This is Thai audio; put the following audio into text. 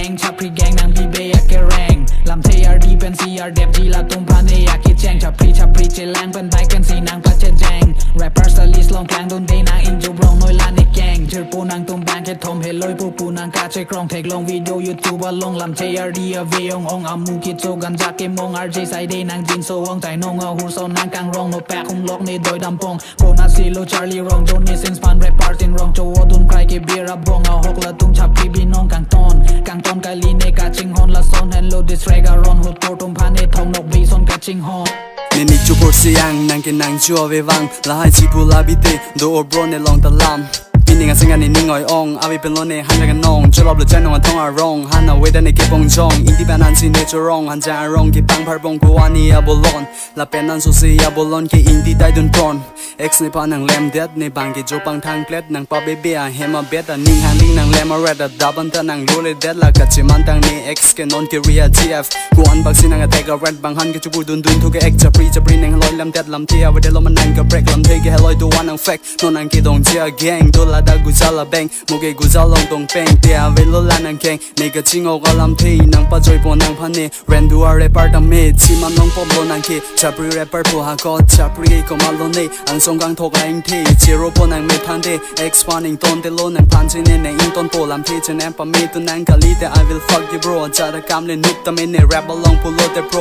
งชับพริกแกงนางบีเบยแกแรงลำเทียร์ดีเป็นซีอาร์เดบจีละตุ้มพาเนียคิดแจงชับพริเจแรงเป็นใบกันสีนางประเจแจงแรปเปอร์สลิสลองกลางโดนเดนางอินจูบรองน้อยลานในแกงเชิดปูนางตุ้มบางแค่ทมเฮลอยปูนางกาใช้กรองเทคลงวิดีโอยูทูบลงลำเทียร์ดีเวียงองอามูคิดโจกันจากเกมงอาร์เจใส่เดนางจินโซวงใจนงหูโซนางกลางรองโนแปะคุมล็อกในโดยดำพงโกนาซิโลชาร์ลีรองโจนี่ซินสปันแรปปาร์ตินรองโจวดุนไกรเกเบียร์บงเอาหกละตุ้งชับพี่น้องกลางต้นกาลีเนกาชิงฮอนละซอนแฮนโลดิสเรการอนหุดโตตุมพาเนทองนกบีซอนกาชิงฮอนนี่นิจูโพสิยังนางกินนางจัวเววังละให้ชีพูลาบิเตโดโอบรอนในลองตะลำปีนี้งานสังกันในนิ่งอ่อยอ่องอาวิเป็นล้นในหันจากกันนองจะรอบหรือใจน้องอันท้องอารองหันเอาไว้ได้ในเก็บปงจองอินที่เป็นอันซีเนจรองหันใจอารองกี่ปังพาร์บงกูวานีอาบลอนละเป็นอันสุสีอาบลอนกี่อินที่ได้ดุนปรอนเอ็กซ์ในพานังแลมเด็ดในบางกี่โจปังทางเพลดนังปาเบเบียเฮมาเบ็ดอันนิ่งหันนิ่งนังแลมอาเรดดับบันตานังรู้เลยเด็ดละกัดจิมันตังในเอ็กซ์กันนอนกี่เรียทีเอฟกูอันบักซินังแทกกับเรดบางหันกี่จูบูดุนทุกเอ็กซ์จะปรีนังลอยลำเด็ดลำเทียวันเดลมันนังกับเบรกลำเทียกี่ลอยตัววันนังเฟกนอนนังกี่ดงเจียแกงตัวละดากูจะละแบงมูเกกูจะลองตรงเป้งเตียเวลลานังแข่งในกระชิงเอาก็ลำทีนังป้าจอยปนนังพันเนเรนดูอาร์เรปาร์ตเมทที่มันน้องปอบโลนังคีจับรีเรปาร์ผู้หากอจับรีก็มาโลเนอันสงกังทกไออิงทีเจโรปนังเมทันเดเอ็กซ์ปานิงต้นเตโลนังพันจีเนในอิงต้นโปลำทีจะแนมปะเมตุนังกะลีแต่ I will fuck you bro จะระกำเลยนุบตะเมเนแรปบอลลองพูโลเตโปร